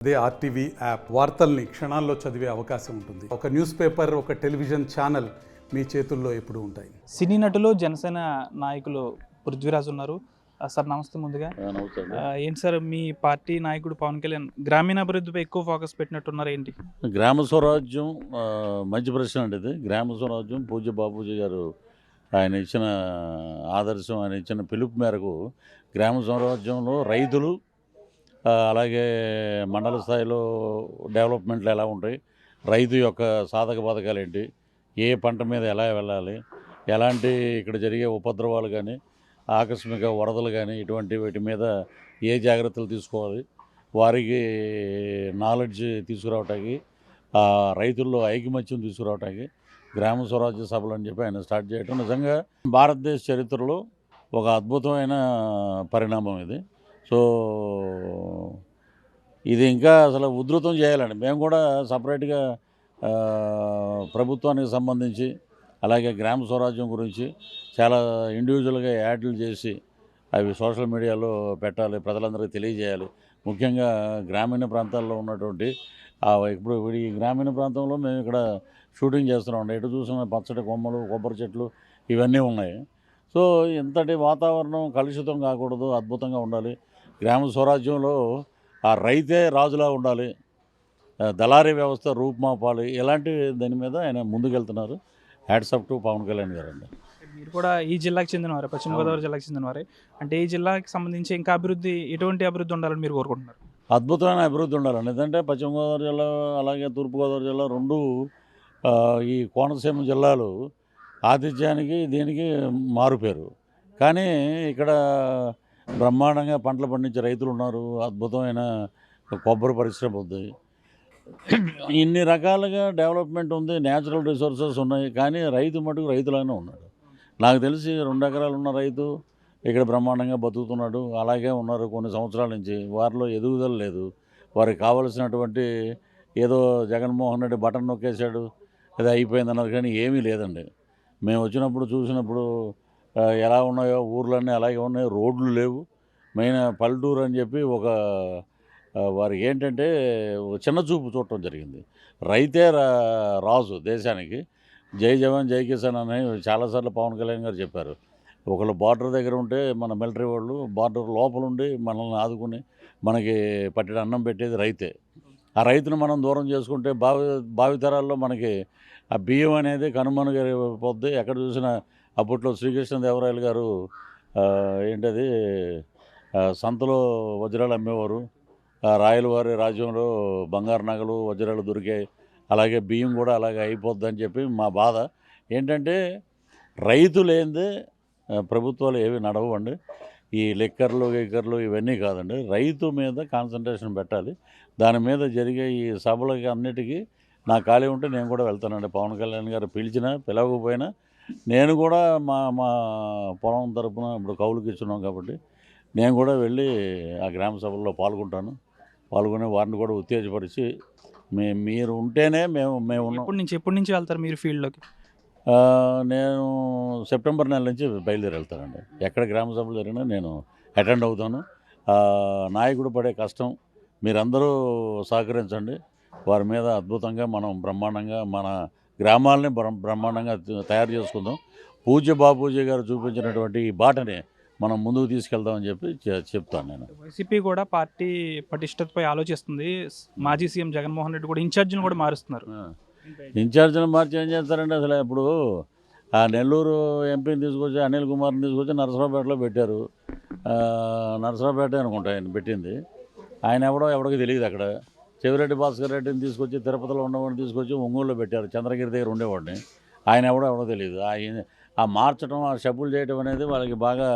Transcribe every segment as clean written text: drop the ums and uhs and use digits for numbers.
అదే RTV app వార్తల్ని క్షణాల్లో చదివే అవకాశం ఉంటుంది. ఒక న్యూస్ పేపర్, ఒక టెలివిజన్ ఛానల్ మీ చేతుల్లో ఎప్పుడూ ఉంటాయి. సినీ నటులు, జనసేన నాయకులు పృథ్వీరాజ్ ఉన్నారు. సార్ నమస్తే. ముందుగా ఏంటి సార్, మీ పార్టీ నాయకుడు పవన్ కళ్యాణ్ గ్రామీణాభివృద్ధిపై ఎక్కువ ఫోకస్ పెట్టినట్టున్నారు, ఏంటి? గ్రామ స్వరాజ్యం మంచి ప్రశ్న అండి. ఇది గ్రామ స్వరాజ్యం పూజ్య బాపూజీ గారు ఆయన ఇచ్చిన ఆదర్శం, ఆయన ఇచ్చిన పిలుపు మేరకు గ్రామ స్వరాజ్యంలో రైతులు అలాగే మండల స్థాయిలో డెవలప్మెంట్లు ఎలా ఉంటాయి, రైతు యొక్క సాధక బాధకాలు ఏంటి, ఏ పంట మీద ఎలా వెళ్ళాలి, ఎలాంటి ఇక్కడ జరిగే ఉపద్రవాలు కానీ ఆకస్మిక వరదలు కానీ ఇటువంటి వీటి మీద ఏ జాగ్రత్తలు తీసుకోవాలి, వారికి నాలెడ్జ్ తీసుకురావటానికి, రైతుల్లో ఐకమత్యం తీసుకురావటానికి గ్రామ స్వరాజ్య సభలు అని చెప్పి ఆయన స్టార్ట్ చేయడం నిజంగా భారతదేశ చరిత్రలో ఒక అద్భుతమైన పరిణామం ఇది. సో ఇది ఇంకా అసలు ఉధృతం చేయాలండి. మేము కూడా సపరేట్గా ప్రభుత్వానికి సంబంధించి అలాగే గ్రామ స్వరాజ్యం గురించి చాలా ఇండివిజువల్గా యాడ్లు చేసి అవి సోషల్ మీడియాలో పెట్టాలి, ప్రజలందరికీ తెలియజేయాలి. ముఖ్యంగా గ్రామీణ ప్రాంతాల్లో ఉన్నటువంటి ఇప్పుడు ఈ గ్రామీణ ప్రాంతంలో మేము ఇక్కడ షూటింగ్ చేస్తున్నాం. ఎటు చూసిన పచ్చడి కొమ్మలు, కొబ్బరి చెట్లు ఇవన్నీ ఉన్నాయి. సో ఇంతటి వాతావరణం కలుషితం కాకూడదు, అద్భుతంగా ఉండాలి. గ్రామ స్వరాజ్యంలో ఆ రైతే రాజులా ఉండాలి, దళారీ వ్యవస్థ రూపుమాపాలి, ఇలాంటి దాని మీద ఆయన ముందుకెళ్తున్నారు. హ్యాట్సప్ టు పవన్ కళ్యాణ్ గారు అండి. మీరు కూడా ఈ జిల్లాకి చెందినవారే, పశ్చిమ గోదావరి జిల్లాకి చెందినవారే. అంటే ఈ జిల్లాకి సంబంధించి ఇంకా ఎటువంటి అభివృద్ధి ఉండాలని మీరు కోరుకుంటున్నారు? అద్భుతమైన అభివృద్ధి ఉండాలండి. ఎందుకంటే పశ్చిమ గోదావరి జిల్లా అలాగే తూర్పుగోదావరి జిల్లా రెండు ఈ కోనసీమ జిల్లాలు ఆతిథ్యానికి దీనికి మారుపేరు. కానీ ఇక్కడ బ్రహ్మాండంగా పంటలు పండించే రైతులు ఉన్నారు, అద్భుతమైన కొబ్బరి పరిశ్రమ ఉంది, ఇన్ని రకాలుగా డెవలప్మెంట్ ఉంది, న్యాచురల్ రిసోర్సెస్ ఉన్నాయి. కానీ రైతు మటుకు రైతులానే ఉన్నాడు. నాకు తెలిసి 2 ఎకరాలు ఉన్న రైతు ఇక్కడ బ్రహ్మాండంగా బతుకుతున్నాడు. అలాగే ఉన్నారు కొన్ని సంవత్సరాల నుంచి. వారిలో ఎదుగుదల లేదు. వారికి కావలసినటువంటి ఏదో జగన్మోహన్ రెడ్డి బటన్ నొక్కేశాడు, అది అయిపోయింది అన్నారు. కానీ ఏమీ లేదండి. మేము వచ్చినప్పుడు చూసినప్పుడు ఎలా ఉన్నాయో ఊర్లన్నీ అలాగే ఉన్నాయి. రోడ్లు లేవు. మెయిన్ పల్లెటూరు అని చెప్పి ఒక వారికి ఏంటంటే చిన్న చూపు చూడటం జరిగింది. రైతే రాజు దేశానికి. జై జవాన్ జై కిసాన్ అని చాలాసార్లు పవన్ కళ్యాణ్ గారు చెప్పారు. ఒకళ్ళు బార్డర్ దగ్గర ఉంటే మన మిలిటరీ వాళ్ళు బార్డర్ లోపల ఉండి మనల్ని ఆదుకుని మనకి పట్టెడు అన్నం పెట్టేది రైతే. ఆ రైతును మనం దూరం చేసుకుంటే భావితరాల్లో మనకి ఆ బియ్యం అనేది కనుమరుగైపోద్ది. ఎక్కడ చూసినా అప్పట్లో శ్రీకృష్ణదేవరాయలు గారు ఏంటది సంతలో వజ్రాలు అమ్మేవారు. రాయలవారి రాజ్యంలో బంగారు నగలు వజ్రాలు దొరికాయి, అలాగే బియ్యం కూడా అలాగే అయిపోద్దని చెప్పి మా బాధ. ఏంటంటే రైతు లేనిదే ప్రభుత్వాలు ఏవి నడవండి. ఈ గిక్కర్లు ఇవన్నీ కాదండి. రైతు మీద కాన్సన్ట్రేషన్ పెట్టాలి. దాని మీద జరిగే ఈ సభలకి అన్నిటికీ నా ఖాళీ ఉంటే నేను కూడా వెళ్తానండి. పవన్ కళ్యాణ్ గారు పిలవకపోయినా నేను కూడా మా పొలం తరపున ఇప్పుడు కౌలుకి ఇస్తున్నాం కాబట్టి నేను కూడా వెళ్ళి ఆ గ్రామ సభల్లో పాల్గొని వారిని కూడా ఉత్తేజపరిచి మీరు ఉంటేనే మేము ఉన్నాం. ఎప్పటి నుంచి వెళ్తారు మీరు ఫీల్డ్లోకి? నేను సెప్టెంబర్ నెల నుంచి బయలుదేరి వెళ్తానండి. ఎక్కడ గ్రామ సభలు జరిగినా నేను అటెండ్ అవుతాను. నాయకుడు పడే కష్టం మీరందరూ సహకరించండి. వారి మీద అద్భుతంగా మనం బ్రహ్మాండంగా మన గ్రామాలని బ్రహ్మాండంగా తయారు చేసుకుందాం. పూజ్య బాపూజీ గారు చూపించినటువంటి ఈ బాటని మనం ముందుకు తీసుకెళ్దామని చెప్పి చెప్తాను నేను. వైసీపీ కూడా పార్టీ పటిష్టతపై ఆలోచిస్తుంది. మాజీ సీఎం జగన్మోహన్ రెడ్డి కూడా ఇన్ఛార్జిని కూడా మారుస్తున్నారు. ఇన్ఛార్జిని మార్చి ఏం చేస్తారండి? అసలు ఇప్పుడు ఆ నెల్లూరు ఎంపీని తీసుకొచ్చి అనిల్ కుమార్ని తీసుకొచ్చి నరసరావుపేటలో పెట్టారు. నరసరావుపేట అనుకుంటా ఆయన పెట్టింది. ఆయన ఎవడికి తెలియదు. అక్కడ చెవిరెడ్డి భాస్కర్ రెడ్డిని తీసుకొచ్చి తిరుపతిలో ఉన్నవాడిని తీసుకొచ్చి ఒంగోలులో పెట్టారు. చంద్రగిరి దగ్గర ఉండేవాడిని. ఆయన ఎవడో తెలియదు. ఆ మార్చడం, ఆ షబ్బులు చేయడం అనేది వాళ్ళకి బాగా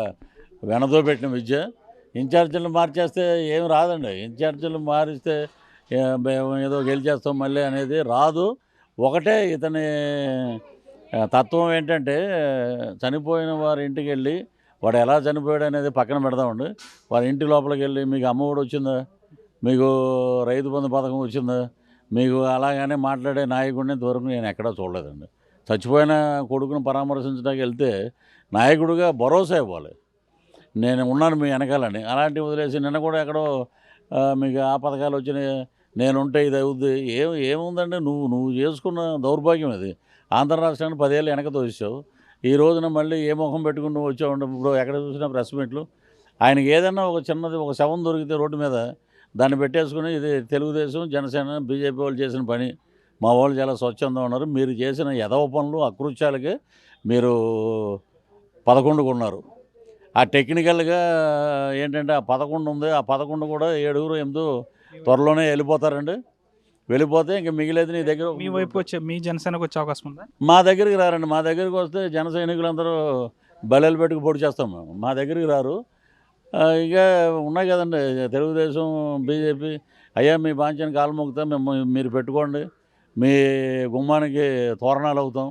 వెనదో పెట్టిన విద్య. ఇన్ఛార్జీలు మార్చేస్తే ఏం రాదండి. ఇన్ఛార్జీలు మారిస్తే ఏదో గెలిచేస్తాం మళ్ళీ అనేది రాదు. ఒకటే ఇతని తత్వం ఏంటంటే చనిపోయిన వారి ఇంటికి వెళ్ళి వాడు ఎలా చనిపోయాడు అనేది పక్కన పెడదామండి. వారి ఇంటి లోపలికి వెళ్ళి మీకు అమ్మఒడి వచ్చిందా, మీకు రైతు బంధు పథకం వచ్చిందా, మీకు అలాగనే మాట్లాడే నాయకుడిని ఇంతవరకు నేను ఎక్కడా చూడలేదండి. చచ్చిపోయిన కొడుకును పరామర్శించడానికి వెళ్తే నాయకుడిగా భరోసా ఇవ్వాలి, నేను ఉన్నాను మీ వెనకాలని. అలాంటివి వదిలేసి నిన్న కూడా ఎక్కడో మీకు ఆ పథకాలు వచ్చినాయి, నేనుంటే ఇది అవుద్ది. ఏముందండి, నువ్వు చేసుకున్న దౌర్భాగ్యం అది. ఆంధ్ర రాష్ట్రాన్ని 10 ఏళ్ళు వెనక తోసేసావు. ఈ రోజున మళ్ళీ ఏ మొహం పెట్టుకుని నువ్వు వచ్చావు? ఇప్పుడు ఎక్కడ చూసినా ప్రెస్ మీట్లు. ఆయనకి ఏదన్నా ఒక చిన్నది, ఒక శవం దొరికితే రోడ్డు మీద దాన్ని పెట్టేసుకుని ఇది తెలుగుదేశం, జనసేన, బీజేపీ వాళ్ళు చేసిన పని, మా వాళ్ళు చాలా స్వచ్ఛంగా ఉన్నారు, మీరు చేసిన ఎదవ పనులు అకృత్యాలకే మీరు 11 ఉన్నారు. ఆ టెక్నికల్గా ఏంటంటే ఆ 11 ఉంది, ఆ 11 కూడా 7, 8 త్వరలోనే వెళ్ళిపోతారండి. వెళ్ళిపోతే ఇంక మిగిలేదు నీ దగ్గర. మీ వైపు వచ్చే మీ జనసేనకు వచ్చే అవకాశం ఉందా? మా దగ్గరికి రారండి. మా దగ్గరికి వస్తే జన సైనికులందరూ బల్లెలు పెట్టుకు పొడి చేస్తాం మేము. మా దగ్గరికి రారు. ఇక ఉన్నాయి కదండి తెలుగుదేశం, బీజేపీ. అయ్యా మీ బాంఛని కాలు మొక్కుతాం, మీరు పెట్టుకోండి, మీ గుమ్మానికి తోరణాలు అవుతాం,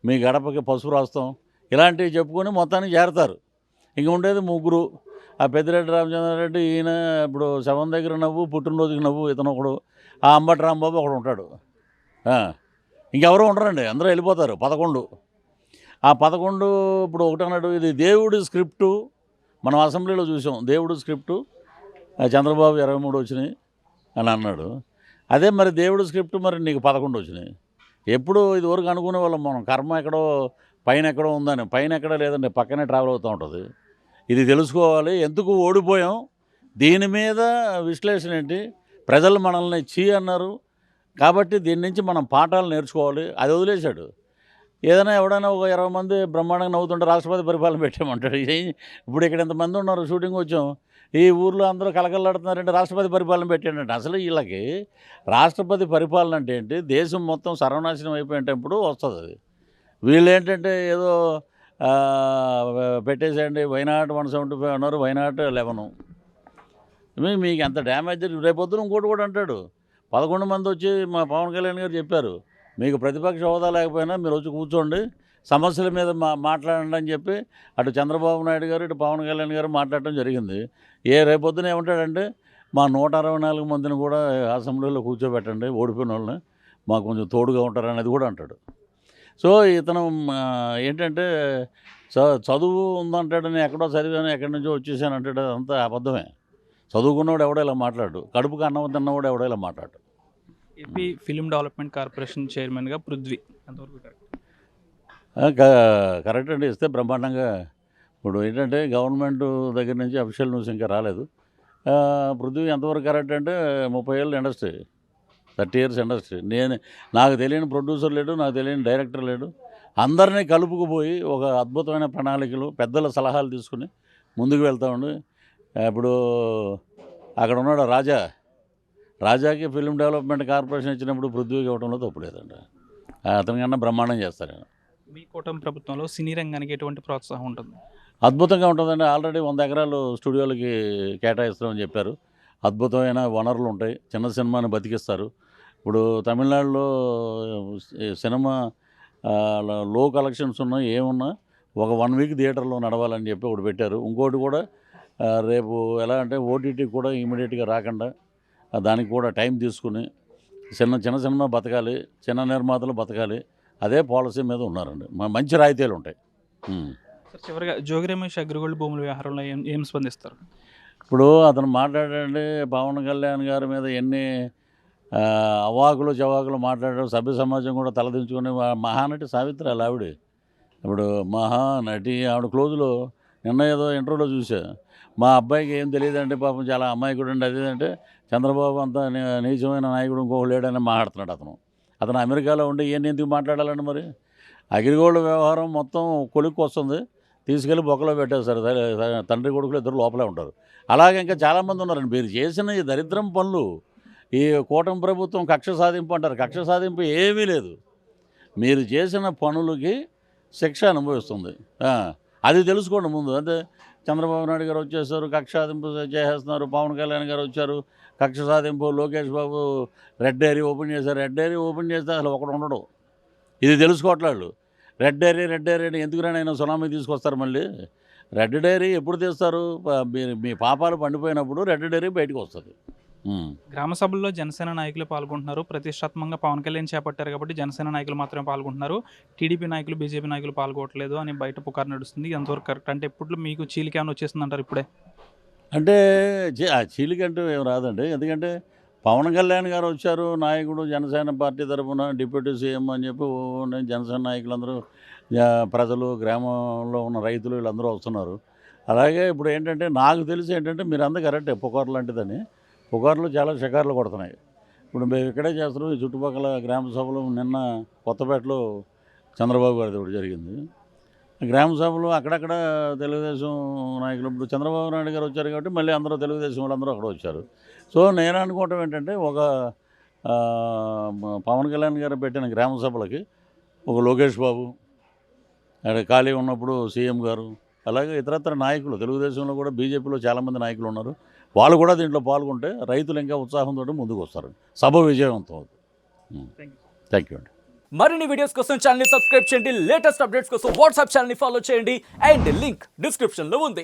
మీ గడపకి పసుపు రాస్తాం, ఇలాంటివి చెప్పుకొని మొత్తానికి చేరతారు. ఇంక ఉండేది 3. ఆ పెద్దిరెడ్డి రామచంద్రారెడ్డి, ఈయన ఇప్పుడు శవం దగ్గర నవ్వు, పుట్టినరోజుకి నవ్వు, ఇతను ఒకడు, ఆ అంబటి రాంబాబు ఒకడు ఉంటాడు. ఇంకెవరూ ఉండరండి, అందరూ వెళ్ళిపోతారు 11. ఆ 11 ఇప్పుడు ఒకటన్నాడు, ఇది దేవుడి స్క్రిప్టు. మనం అసెంబ్లీలో చూసాం, దేవుడు స్క్రిప్టు, చంద్రబాబు 23 వచ్చినాయి అని అన్నాడు. అదే మరి దేవుడు స్క్రిప్ట్, మరి నీకు 11 వచ్చినాయి. ఎప్పుడు ఇదివరకు అనుకునే వాళ్ళం మనం, కర్మ ఎక్కడో పైన ఎక్కడో ఉందని. పైన ఎక్కడో లేదండి, పక్కనే ట్రావెల్ అవుతూ ఉంటుంది. ఇది తెలుసుకోవాలి, ఎందుకు ఓడిపోయాం, దీని మీద విశ్లేషణ ఏంటి, ప్రజలు మనల్ని అన్నారు కాబట్టి దీని నుంచి మనం పాఠాలు నేర్చుకోవాలి. అది వదిలేశాడు. ఏదైనా ఎవడైనా ఒక 20 మంది బ్రహ్మాండంగా నవ్వుతుంటే రాష్ట్రపతి పరిపాలన పెట్టామంటాడు. ఇప్పుడు ఇక్కడ ఎంతమంది ఉన్నారు, షూటింగ్ వచ్చాం, ఈ ఊర్లో అందరూ కలకల్లాడుతున్నారంటే రాష్ట్రపతి పరిపాలన పెట్టాడంటే. అసలు వీళ్ళకి రాష్ట్రపతి పరిపాలన అంటే ఏంటి, దేశం మొత్తం సర్వనాశనం అయిపోయేటప్పుడు వస్తుంది అది. వీళ్ళు ఏంటంటే ఏదో పెట్టేసేయండి, వైనాట్ 175 అన్నారు, వైనాట్ 11. మీకు ఎంత డ్యామేజ్. రేపొద్దున ఇంకోటి కూడా అంటాడు, 11 మంది వచ్చి మా పవన్ కళ్యాణ్ గారు చెప్పారు, మీకు ప్రతిపక్ష హోదా లేకపోయినా మీరు వచ్చి కూర్చోండి, సమస్యల మీద మాట్లాడండి అని చెప్పి అటు చంద్రబాబు నాయుడు గారు, ఇటు పవన్ కళ్యాణ్ గారు మాట్లాడటం జరిగింది. రేపొద్దున ఏమంటాడంటే, మా 164 మందిని కూడా అసెంబ్లీలో కూర్చోబెట్టండి, ఓడిపోయిన వాళ్ళని, మాకు కొంచెం తోడుగా ఉంటారు అనేది కూడా అంటాడు. సో ఇతను ఏంటంటే చదువు ఉందంటాడని, ఎక్కడో చదివాను, ఎక్కడి నుంచో వచ్చేసాను అంటాడు. అంతా అబద్ధమే. చదువుకున్నవాడు ఎవడో ఇలా మాట్లాడు, కడుపుకు అన్నం తిన్నవాడు ఎవడో ఇలా మాట్లాడు. ఏపీ ఫిలిం డెవలప్మెంట్ కార్పొరేషన్ చైర్మన్గా పృథ్వీ ఎంతవరకు కరెక్ట్ అండి, ఇస్తే బ్రహ్మాండంగా. ఇప్పుడు ఏంటంటే గవర్నమెంట్ దగ్గర నుంచి అఫీషియల్ న్యూస్ ఇంకా రాలేదు. పృథ్వీ ఎంతవరకు కరెక్ట్ అంటే 30 ఏళ్ళ ఇండస్ట్రీ, 30 ఇయర్స్ ఇండస్ట్రీ. నాకు తెలియని ప్రొడ్యూసర్ లేడు, నాకు తెలియని డైరెక్టర్ లేడు. అందరినీ కలుపుకుపోయి ఒక అద్భుతమైన ప్రణాళికలు, పెద్దల సలహాలు తీసుకుని ముందుకు వెళ్తామండి. ఇప్పుడు అక్కడ ఉన్నాడు రాజాకి ఫిలిం డెవలప్మెంట్ కార్పొరేషన్ ఇచ్చినప్పుడు పృథ్వీకి ఇవ్వడంలో తప్పు లేదండి. అతనికన్నా బ్రహ్మాండం చేస్తారు. మీ కూటమి ప్రభుత్వంలో సినీ రంగానికి ఎటువంటి ప్రోత్సాహం ఉంటుంది? అద్భుతంగా ఉంటుందండి. ఆల్రెడీ 100 ఎకరాలు స్టూడియోలకి కేటాయిస్తామని చెప్పారు. అద్భుతమైన వనరులు ఉంటాయి, చిన్న సినిమాని బతికిస్తారు. ఇప్పుడు తమిళనాడులో సినిమా లో కలెక్షన్స్ ఉన్నా ఏమున్నా ఒక 1 వీక్ థియేటర్లో నడవాలని చెప్పి ఒకటి పెట్టారు. ఇంకోటి కూడా రేపు ఎలా అంటే ఓటీటీ కూడా ఇమీడియట్గా రాకుండా దానికి కూడా టైం తీసుకుని చిన్న సినిమా బతకాలి, చిన్న నిర్మాతలు బతకాలి, అదే పాలసీ మీద ఉన్నారండి. మంచి రాయితీలు ఉంటాయి. సార్ చివరిగా జోగి రమేష్ అగ్రిగోల్డ్ భూముల వ్యవహారంలో ఏం స్పందిస్తారు? ఇప్పుడు అతను మాట్లాడండి, పవన్ కళ్యాణ్ గారి మీద ఎన్ని అవాకులు చవాకులు మాట్లాడారు. సభ్య సమాజం కూడా తలదించుకుని, మహానటి సావిత్రి అలా ఆవిడ, ఇప్పుడు మహానటి ఆవిడ క్లోజ్లో నిన్న ఏదో ఇంటర్వ్యూలో చూసా, మా అబ్బాయికి ఏం తెలియదండి పాపం, చాలా అమాయకుడు అండి అది అంటే, చంద్రబాబు అంతా నీచమైన నాయకుడు ఇంకొకరు లేడని మాట్లాడుతున్నాడు అతను అమెరికాలో ఉండి ఈయన ఎందుకు మాట్లాడాలండి? మరి అగ్రిగోల్డ్ వ్యవహారం మొత్తం కొలిక్కి వస్తుంది, తీసుకెళ్ళి బొక్కలో పెట్టేస్తారు. తండ్రి కొడుకులు ఇద్దరు లోపలే ఉంటారు. అలాగే ఇంకా చాలామంది ఉన్నారండి. మీరు చేసిన ఈ దరిద్రం పనులు, ఈ కూటమి ప్రభుత్వం కక్ష సాధింపు అంటారు, కక్ష సాధింపు ఏమీ లేదు. మీరు చేసిన పనులకి శిక్ష అనుభవిస్తుంది. అది తెలుసుకోండి ముందు. అంటే చంద్రబాబు నాయుడు గారు వచ్చేసారు, కక్ష సాధింపు చేసేస్తున్నారు, పవన్ కళ్యాణ్ గారు వచ్చారు, కక్ష సాధింపు, Lokesh Babu red diary open చేశారు. రెడ్ డైరీ ఓపెన్ చేస్తే అసలు ఒకడు ఉండడు. ఇది తెలుసుకోవట్లేదు. రెడ్ డైరీ ఎందుకురైనా సునామీ తీసుకొస్తారు. మళ్ళీ రెడ్ డైరీ ఎప్పుడు తీస్తారు? మీ పాపాలు పండిపోయినప్పుడు రెడ్ డైరీ బయటకు వస్తుంది. గ్రామ సభల్లో జనసేన నాయకులు పాల్గొంటున్నారు. ప్రతిష్టాత్మకంగా పవన్ కళ్యాణ్ చేపట్టారు కాబట్టి జనసేన నాయకులు మాత్రమే పాల్గొంటున్నారు, టీడీపీ నాయకులు, బీజేపీ నాయకులు పాల్గొనట్లేదు అని బయట పుకారు నడుస్తుంది. ఎంతవరకు కరెక్ట్? అంటే ఇప్పుడు మీకు చీలికేమని వచ్చేస్తుంది అంటారు ఇప్పుడే? అంటే ఆ చీలికంటూ ఏం రాదండి. ఎందుకంటే పవన్ కళ్యాణ్ గారు వచ్చారు, నాయకుడు జనసేన పార్టీ తరఫున డిప్యూటీ సీఎం అని చెప్పి నేను జనసేన నాయకులందరూ ప్రజలు గ్రామంలో ఉన్న రైతులు వీళ్ళందరూ వస్తున్నారు. అలాగే ఇప్పుడు ఏంటంటే నాకు తెలిసి ఏంటంటే మీరు అందరూ కరెక్టే, పుకారు లాంటిదని. పుకార్లు చాలా షికార్లు కొడుతున్నాయి. ఇప్పుడు మేము ఇక్కడే చేస్తున్నాం, ఈ చుట్టుపక్కల గ్రామ సభలు నిన్న కొత్తపేటలో చంద్రబాబు గారిది ఒకటి జరిగింది. గ్రామ సభలు అక్కడక్కడ తెలుగుదేశం నాయకులు, ఇప్పుడు చంద్రబాబు నాయుడు గారు వచ్చారు కాబట్టి మళ్ళీ అందరూ తెలుగుదేశం వాళ్ళందరూ అక్కడ వచ్చారు. సో నేను అనుకోవటం ఏంటంటే ఒక పవన్ కళ్యాణ్ గారు పెట్టిన గ్రామ సభలకి ఒక లోకేష్ బాబు, అక్కడ ఖాళీ ఉన్నప్పుడు సీఎం గారు, అలాగే ఇతరత్ర నాయకులు తెలుగుదేశంలో కూడా బీజేపీలో చాలామంది నాయకులు ఉన్నారు, వాళ్ళు కూడా దీంట్లో పాల్గొంటే రైతులు ఇంకా ఉత్సాహంతో ముందుకు వస్తారు, సభ విజయవంతం అవుతుంది. థ్యాంక్ యూ అండి. మరిన్ని వీడియోస్ కోసం ఛానల్ ని సబ్స్క్రైబ్ చేయండి, లేటెస్ట్ అప్డేట్స్ కోసం వాట్సాప్ ఛానల్ ని ఫాలో చేయండి అండ్ లింక్ డిస్క్రిప్షన్ లో ఉంది.